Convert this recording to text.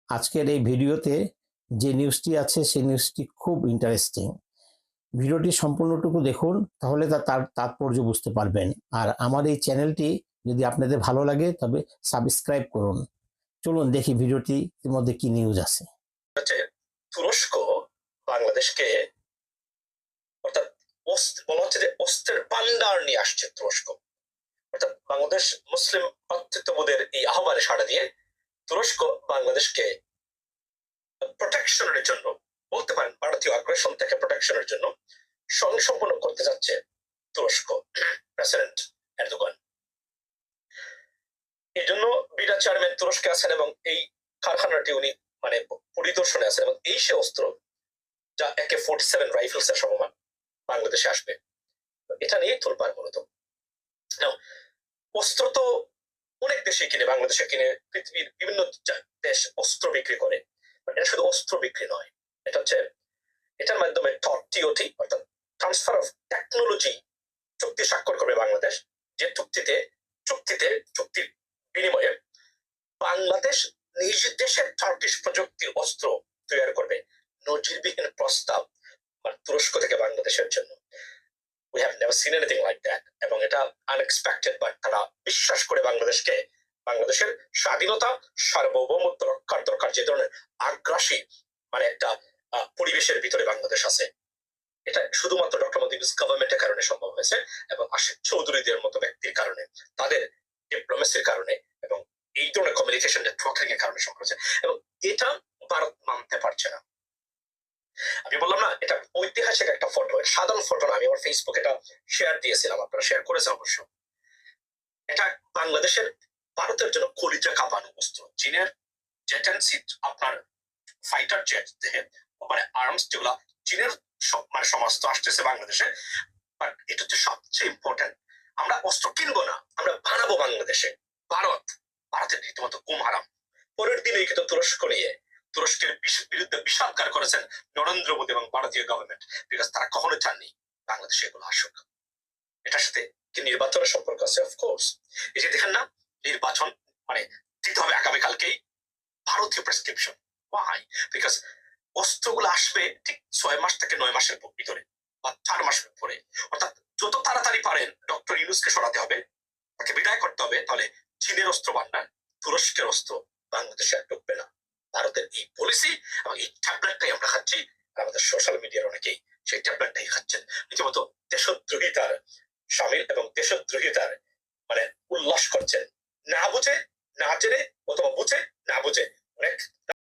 আজকের এই ভিডিওতে যে নিউজটি আছে সেই নিউজটি খুব ইন্টারেস্টিং। ভিডিওটি সম্পূর্ণটুকু দেখুন, তাহলে তার তাৎপর্য বুঝতে পারবেন। আর আমার এই চ্যানেলটি যদি আপনাদের ভালো লাগে তবে সাবস্ক্রাইব করুন। চলুন দেখি ভিডিওটির মধ্যে কি নিউজ আছে। তুরস্ক বাংলাদেশকে অর্থাৎ বলা হচ্ছে যে অস্ত্রের ভান্ডার নিয়ে আসছে তুরস্ক। অর্থাৎ বাংলাদেশ মুসলিম ভ্রাতৃত্ববোধের এই আহ্বানে সাড়া দিয়ে তুরস্ক বাংলাদেশকে প্রোটেকশনের জন্য, বলতে পারেন ভারতীয় আগ্রাসন থেকে প্রোটেকশনের জন্য স্বয়ংসম্পন্ন করতে যাচ্ছে তুরস্ক প্রেসিডেন্ট এরদোগান। এই জন্য বিডা চেয়ারম্যান তুরস্কে আছেন এবং এই কারখানাটি উনি পরিদর্শনে আছেন এবং এই সে অস্ত্র যা AK-47 রাইফেলস এর সমমান বাংলাদেশে আসবে। এটা নিয়ে তোলপাড় মূলত। অস্ত্র তো অনেক দেশে কিনে, বাংলাদেশে কিনে, পৃথিবীর বিভিন্ন দেশ অস্ত্র বিক্রি করে। এটা শুধু অস্ত্র বিক্রি নয়, এটা হচ্ছে এটার মাধ্যমে TOT অর্থাৎ ট্রান্সফার অফ টেকনোলজি চুক্তি স্বাক্ষর করবে বাংলাদেশ, যে চুক্তির বিনিময়ে বাংলাদেশ নিজ দেশের টার্কিশ প্রযুক্তির অস্ত্র তৈরি করবে। নজিরবিহীন প্রস্তাব তুরস্ক থেকে বাংলাদেশের জন্য। We have never seen anything like that, এবং এটা আনএক্সপেক্টেড, বাট তারা বিশ্বাস করে বাংলাদেশের স্বাধীনতা সার্বভৌমত্ব রক্ষার দরকার যে ধরনের আগ্রাসী একটা পরিবেশের ভিতরে বাংলাদেশ আছে, এটা শুধুমাত্র ডক্টর মোদী গভর্নমেন্টের কারণে সম্ভব হয়েছে এবং আশিক চৌধুরীদের মতো ব্যক্তির কারণে, তাদের ডিপ্লোমেসির কারণে এবং এই ধরনের কমিউনিকেশন নেটওয়ার্কিং এর কারণে সম্ভব হয়েছে। এবং এটা ভারত মানতে পারছে না। আমি বললাম না, এটা ঐতিহাসিক একটা ফটো, সাধারণ ফটো না। আমি আমার ফেসবুকে এটা শেয়ার দিয়েছিলাম, আপনারা শেয়ার করেছেন অবশ্য। এটা বাংলাদেশের ভারতের জন্য কলিজা কাঁপানো অস্ত্র। চীনের জেট এন্ড সিট, আপনার ফাইটার জেট দেখে আর্মস যেগুলা চীনের সমস্ত আসতেছে বাংলাদেশে, বাট এটা হচ্ছে সবচেয়ে ইম্পর্টেন্ট। আমরা অস্ত্র কিনবো না, আমরা বানাবো বাংলাদেশে। ভারতের রীতিমতো কুম হারাম। পরের দিনই কিন্তু তুরস্ক নিয়ে তুরস্কের বিরুদ্ধে বিষাদগার করেছেন নরেন্দ্র মোদী এবং ভারতীয় গভর্নমেন্ট, বিকজ তারা কখনো চাননি বাংলাদেশে এগুলো আসুক। এটার সাথে কি নির্বাচনের সম্পর্ক আছে? অফকোর্স। এই যে দেখেন না, নির্বাচন দিতে হবে আগামীকালকেই, ভারতীয় প্রেসক্রিপশন। ওয়াই? বিকজ অস্ত্রগুলো আসবে ঠিক 6 মাস থেকে 9 মাসের ভিতরে বা 4 মাসের পরে। অর্থাৎ যত তাড়াতাড়ি পারেন ডক্টর ইউনূসকে সরাতে হবে, তাকে বিদায় করতে হবে, তাহলে চীনের অস্ত্র ভান্ডার, তুরস্কের অস্ত্র বাংলাদেশে ঢুকবে না। ভারতের এই পলিসি এবং এই ট্যাবলেটটাই আমরা খাচ্ছি, আমাদের সোশ্যাল মিডিয়ার অনেকেই সেই ট্যাবলেটটাই খাচ্ছেন। রীতিমতো দেশদ্রোহিতার সামিল এবং দেশদ্রোহিতার উল্লাস করছেন, না বুঝে, না জেনে, অথবা বুঝে না বুঝে অনেক